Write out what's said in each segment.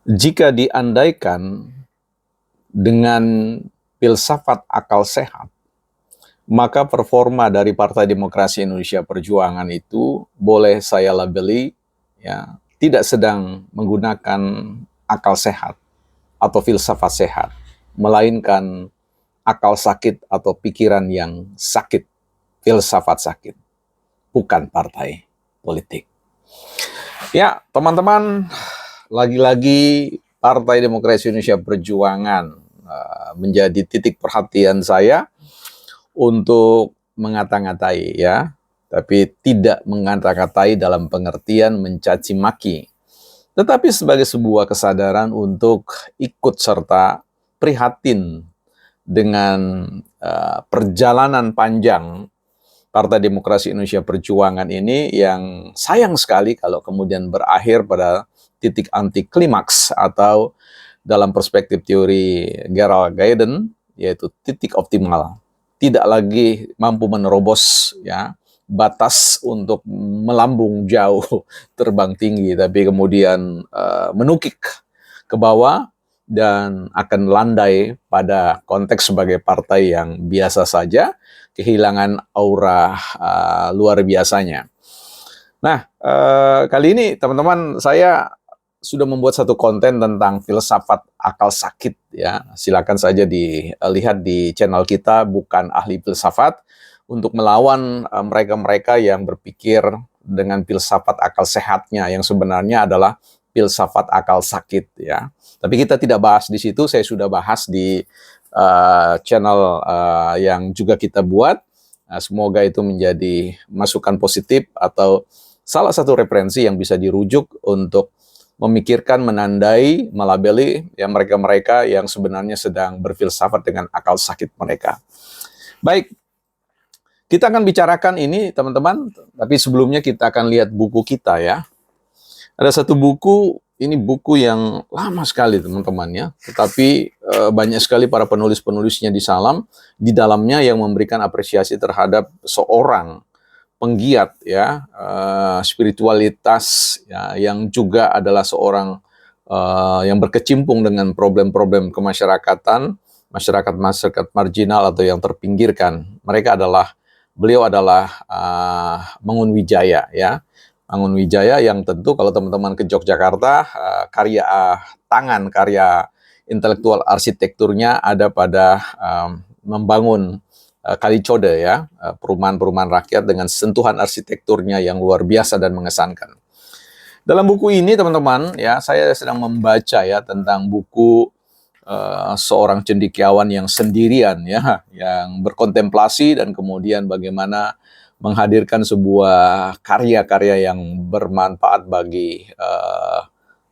Jika diandaikan dengan filsafat akal sehat, maka performa dari Partai Demokrasi Indonesia Perjuangan itu boleh saya labeli ya, tidak sedang menggunakan akal sehat atau filsafat sehat, melainkan akal sakit atau pikiran yang sakit, filsafat sakit, bukan partai politik. Ya, teman-teman, lagi-lagi Partai Demokrasi Indonesia Perjuangan menjadi titik perhatian saya untuk mengata-ngatai ya, tapi tidak mengata-ngatai dalam pengertian mencaci maki, tetapi sebagai sebuah kesadaran untuk ikut serta prihatin dengan perjalanan panjang Partai Demokrasi Indonesia Perjuangan ini yang sayang sekali kalau kemudian berakhir pada titik anti klimaks atau dalam perspektif teori Gerald Gaiden yaitu titik optimal, tidak lagi mampu menerobos ya batas untuk melambung jauh terbang tinggi, tapi kemudian menukik ke bawah dan akan landai pada konteks sebagai partai yang biasa saja, kehilangan aura luar biasanya. Nah, kali ini teman-teman saya sudah membuat satu konten tentang filsafat akal sakit ya. Silakan saja dilihat di channel kita Bukan Ahli Filsafat untuk melawan mereka-mereka yang berpikir dengan filsafat akal sehatnya yang sebenarnya adalah filsafat akal sakit ya. Tapi kita tidak bahas di situ, saya sudah bahas di channel yang juga kita buat. Semoga itu menjadi masukan positif atau salah satu referensi yang bisa dirujuk untuk memikirkan, menandai, melabeli ya mereka-mereka yang sebenarnya sedang berfilsafat dengan akal sakit mereka. Baik, kita akan bicarakan ini teman-teman, tapi sebelumnya kita akan lihat buku kita ya. Ada satu buku, ini buku yang lama sekali teman-teman ya, tetapi banyak sekali para penulis-penulisnya di dalamnya yang memberikan apresiasi terhadap seorang penggiat ya spiritualitas ya, yang juga adalah seorang yang berkecimpung dengan problem-problem kemasyarakatan, masyarakat marginal atau yang terpinggirkan. Beliau adalah Mangun Wijaya ya. Mangun Wijaya yang tentu kalau teman-teman ke Yogyakarta, karya karya intelektual arsitekturnya ada pada membangun Kalicode ya, perumahan-perumahan rakyat dengan sentuhan arsitekturnya yang luar biasa dan mengesankan. Dalam buku ini teman-teman ya, saya sedang membaca ya tentang buku seorang cendekiawan yang sendirian ya, yang berkontemplasi dan kemudian bagaimana menghadirkan sebuah karya-karya yang bermanfaat bagi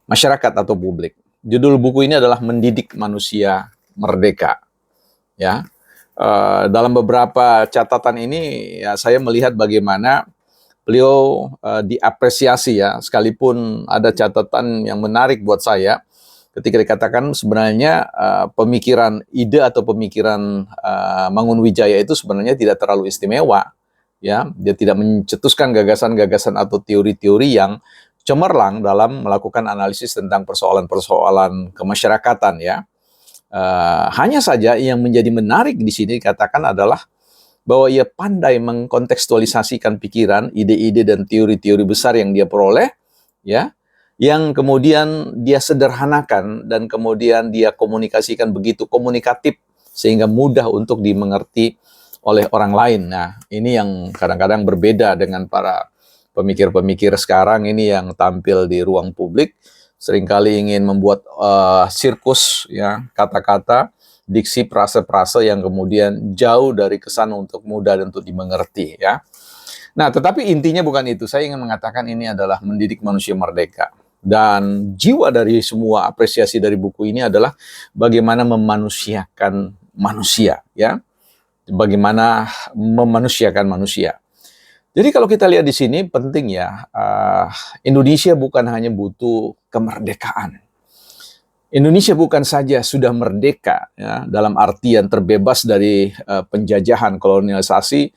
masyarakat atau publik. Judul buku ini adalah Mendidik Manusia Merdeka ya. Dalam beberapa catatan ini ya saya melihat bagaimana beliau diapresiasi ya, sekalipun ada catatan yang menarik buat saya ketika dikatakan sebenarnya pemikiran ide atau pemikiran Mangun Wijaya itu sebenarnya tidak terlalu istimewa ya, dia tidak mencetuskan gagasan-gagasan atau teori-teori yang cemerlang dalam melakukan analisis tentang persoalan-persoalan kemasyarakatan ya. Hanya saja yang menjadi menarik di sini dikatakan adalah bahwa ia pandai mengkontekstualisasikan pikiran, ide-ide dan teori-teori besar yang dia peroleh, ya, yang kemudian dia sederhanakan dan kemudian dia komunikasikan begitu komunikatif sehingga mudah untuk dimengerti oleh orang lain. Nah, ini yang kadang-kadang berbeda dengan para pemikir-pemikir sekarang ini yang tampil di ruang publik, seringkali ingin membuat sirkus ya, kata-kata, diksi, prase-prase yang kemudian jauh dari kesan untuk mudah dan untuk dimengerti ya. Nah, tetapi intinya bukan itu. Saya ingin mengatakan ini adalah mendidik manusia merdeka. Dan jiwa dari semua apresiasi dari buku ini adalah bagaimana memanusiakan manusia ya. Bagaimana memanusiakan manusia. Jadi kalau kita lihat di sini penting ya, Indonesia bukan hanya butuh kemerdekaan. Indonesia bukan saja sudah merdeka ya, dalam artian terbebas dari penjajahan, kolonialisasi,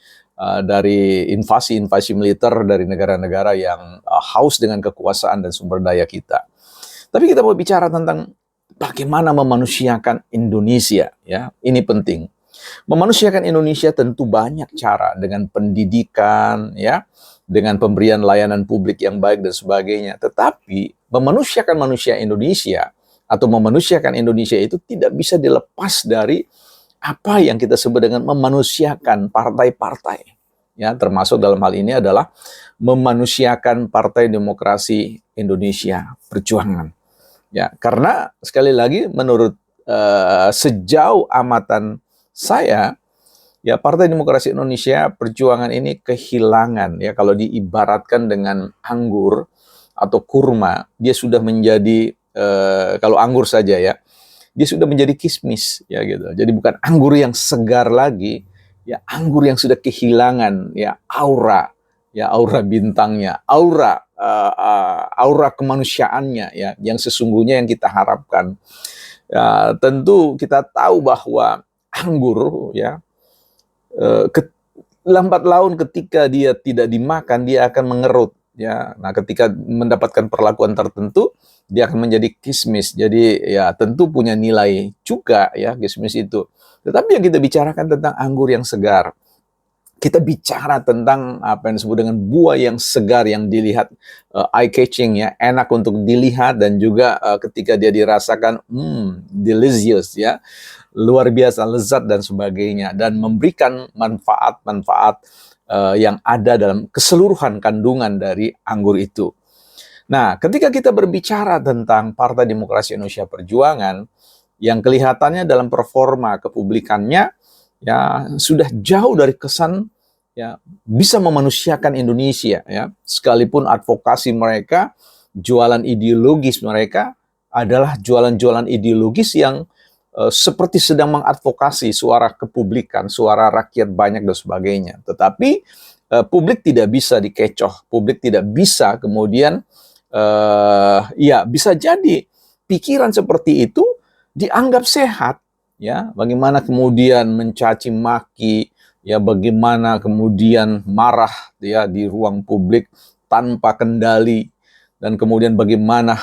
dari invasi-invasi militer dari negara-negara yang haus dengan kekuasaan dan sumber daya kita. Tapi kita mau bicara tentang bagaimana memanusiakan Indonesia, ya. Ini penting. Memanusiakan Indonesia tentu banyak cara, dengan pendidikan, ya, dengan pemberian layanan publik yang baik dan sebagainya. Tetapi memanusiakan manusia Indonesia atau memanusiakan Indonesia itu tidak bisa dilepas dari apa yang kita sebut dengan memanusiakan partai-partai. Ya, termasuk dalam hal ini adalah memanusiakan Partai Demokrasi Indonesia Perjuangan. Ya, karena sekali lagi menurut sejauh amatan saya, ya, Partai Demokrasi Indonesia Perjuangan ini kehilangan, ya, kalau diibaratkan dengan anggur atau kurma, dia sudah menjadi kalau anggur saja, ya, dia sudah menjadi kismis, ya, gitu. Jadi bukan anggur yang segar lagi, ya, anggur yang sudah kehilangan, ya, aura, ya, aura bintangnya, aura kemanusiaannya, ya, yang sesungguhnya yang kita harapkan. Ya, tentu kita tahu bahwa anggur, ya, lambat laun ketika dia tidak dimakan, dia akan mengerut, ya. Nah, ketika mendapatkan perlakuan tertentu, dia akan menjadi kismis. Jadi ya tentu punya nilai juga, ya, kismis itu. Tetapi yang kita bicarakan tentang anggur yang segar. Kita bicara tentang apa yang disebut dengan buah yang segar, yang dilihat eye catching, ya, enak untuk dilihat, dan juga ketika dia dirasakan delicious, ya, luar biasa lezat dan sebagainya, dan memberikan manfaat-manfaat yang ada dalam keseluruhan kandungan dari anggur itu. Nah, ketika kita berbicara tentang Partai Demokrasi Indonesia Perjuangan, yang kelihatannya dalam performa kepublikannya, ya, sudah jauh dari kesan, ya, bisa memanusiakan Indonesia, ya, sekalipun advokasi mereka, jualan ideologis mereka adalah jualan-jualan ideologis yang seperti sedang mengadvokasi suara kepublikan, suara rakyat banyak dan sebagainya. Tetapi publik tidak bisa dikecoh, publik tidak bisa kemudian ya, bisa jadi pikiran seperti itu dianggap sehat, ya. Bagaimana kemudian mencaci maki, ya, bagaimana kemudian marah, ya, di ruang publik tanpa kendali, dan kemudian bagaimana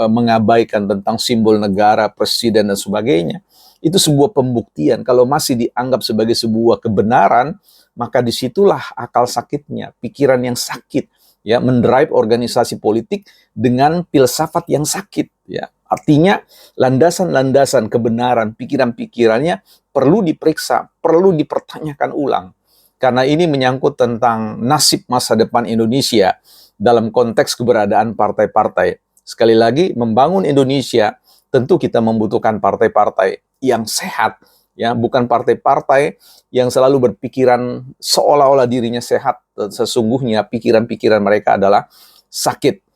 mengabaikan tentang simbol negara, presiden dan sebagainya. Itu sebuah pembuktian kalau masih dianggap sebagai sebuah kebenaran, maka disitulah akal sakitnya, pikiran yang sakit, ya, mendrive organisasi politik dengan filsafat yang sakit, ya. Artinya landasan-landasan kebenaran, pikiran-pikirannya perlu diperiksa, perlu dipertanyakan ulang. Karena ini menyangkut tentang nasib masa depan Indonesia dalam konteks keberadaan partai-partai. Sekali lagi, membangun Indonesia tentu kita membutuhkan partai-partai yang sehat, ya, bukan partai-partai yang selalu berpikiran seolah-olah dirinya sehat, sesungguhnya pikiran-pikiran mereka adalah sakit.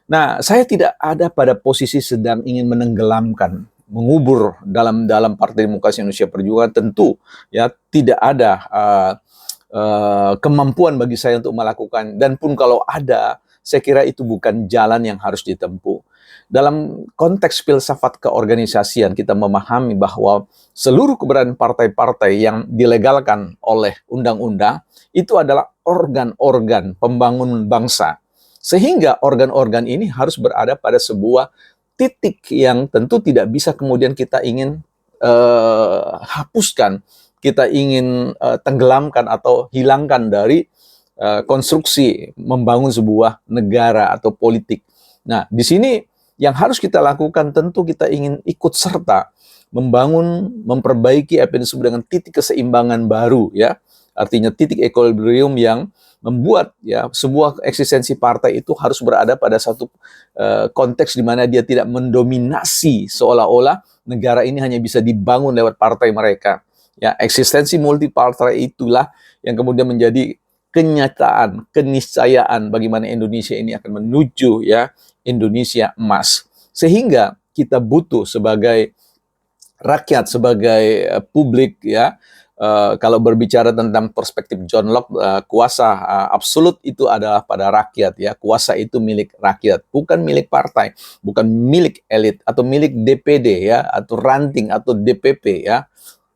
Nah, saya tidak ada pada posisi sedang ingin menenggelamkan, mengubur dalam Partai Demokrasi Indonesia Perjuangan. Tentu, ya, tidak ada kemampuan bagi saya untuk melakukan, dan pun kalau ada, saya kira itu bukan jalan yang harus ditempuh. Dalam konteks filsafat keorganisasian, kita memahami bahwa seluruh keberadaan partai-partai yang dilegalkan oleh undang-undang itu adalah organ-organ pembangun bangsa. Sehingga organ-organ ini harus berada pada sebuah titik yang tentu tidak bisa kemudian kita ingin hapuskan, kita ingin tenggelamkan atau hilangkan dari konstruksi membangun sebuah negara atau politik. Nah, di sini yang harus kita lakukan tentu kita ingin ikut serta membangun, memperbaiki apa yang disebut dengan titik keseimbangan baru, ya. Artinya titik equilibrium yang membuat, ya, sebuah eksistensi partai itu harus berada pada satu konteks di mana dia tidak mendominasi seolah-olah negara ini hanya bisa dibangun lewat partai mereka. Ya, eksistensi multipartai itulah yang kemudian menjadi kenyataan, keniscayaan bagaimana Indonesia ini akan menuju, ya, Indonesia emas. Sehingga kita butuh sebagai rakyat, sebagai publik, ya, kalau berbicara tentang perspektif John Locke, kuasa absolut itu adalah pada rakyat, ya. Kuasa itu milik rakyat, bukan milik partai, bukan milik elit atau milik DPD, ya, atau ranting atau DPP, ya.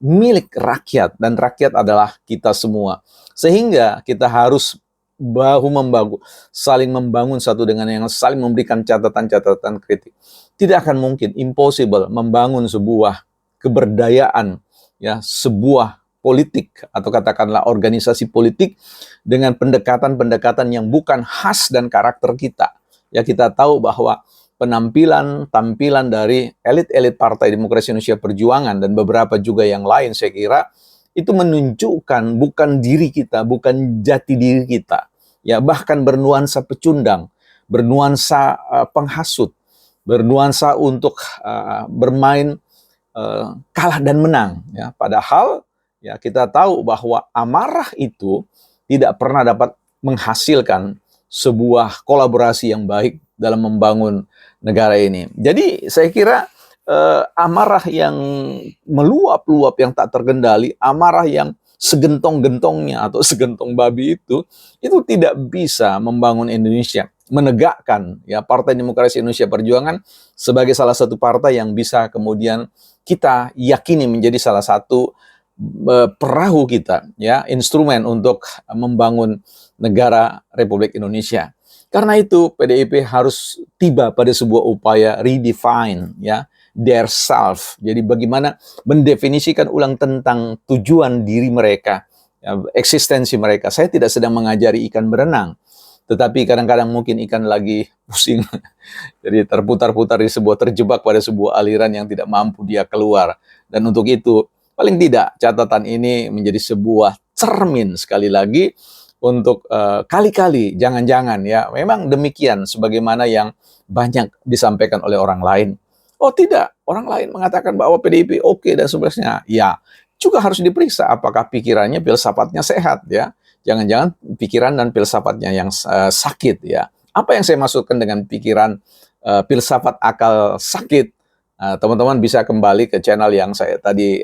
Milik rakyat, dan rakyat adalah kita semua. Sehingga kita harus bahu-membahu, saling membangun satu dengan yang lain, saling memberikan catatan-catatan kritik. Tidak akan mungkin, impossible membangun sebuah keberdayaan, ya, sebuah politik atau katakanlah organisasi politik dengan pendekatan-pendekatan yang bukan khas dan karakter kita. Ya, kita tahu bahwa tampilan dari elit-elit Partai Demokrasi Indonesia Perjuangan dan beberapa juga yang lain, saya kira itu menunjukkan bukan diri kita, bukan jati diri kita. Ya, bahkan bernuansa pecundang, bernuansa penghasut, bernuansa untuk bermain kalah dan menang. Ya, padahal ya kita tahu bahwa amarah itu tidak pernah dapat menghasilkan sebuah kolaborasi yang baik dalam membangun negara ini. Jadi saya kira amarah yang meluap-luap, yang tak terkendali, amarah yang segentong-gentongnya atau segentong babi itu tidak bisa membangun Indonesia, menegakkan ya Partai Demokrasi Indonesia Perjuangan sebagai salah satu partai yang bisa kemudian kita yakini menjadi salah satu perahu kita, ya, instrumen untuk membangun negara Republik Indonesia. Karena itu PDIP harus tiba pada sebuah upaya redefine, ya, their self. Jadi bagaimana mendefinisikan ulang tentang tujuan diri mereka, ya, eksistensi mereka. Saya tidak sedang mengajari ikan berenang, tetapi kadang-kadang mungkin ikan lagi pusing, jadi terputar-putar terjebak pada sebuah aliran yang tidak mampu dia keluar. Dan untuk itu, paling tidak catatan ini menjadi sebuah cermin sekali lagi untuk kali-kali jangan-jangan ya memang demikian sebagaimana yang banyak disampaikan oleh orang lain. Oh tidak, orang lain mengatakan bahwa PDIP oke dan sebagainya. Ya, juga harus diperiksa apakah pikirannya, filsafatnya sehat ya. Jangan-jangan pikiran dan filsafatnya yang sakit ya. Apa yang saya maksudkan dengan pikiran, filsafat, akal sakit? Teman-teman bisa kembali ke channel yang saya tadi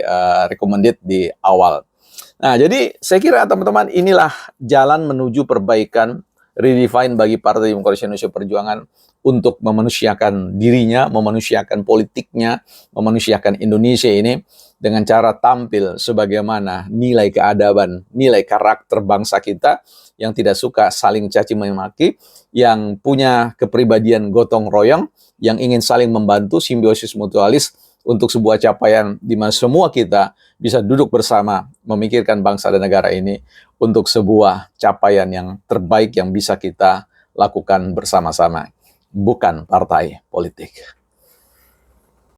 recommended di awal. Nah, jadi saya kira teman-teman inilah jalan menuju perbaikan, redefine bagi Partai Demokrasi Indonesia Perjuangan untuk memanusiakan dirinya, memanusiakan politiknya, memanusiakan Indonesia ini dengan cara tampil sebagaimana nilai keadaban, nilai karakter bangsa kita yang tidak suka saling caci maki, yang punya kepribadian gotong royong, yang ingin saling membantu, simbiosis mutualis untuk sebuah capaian di mana semua kita bisa duduk bersama memikirkan bangsa dan negara ini untuk sebuah capaian yang terbaik yang bisa kita lakukan bersama-sama, bukan partai politik.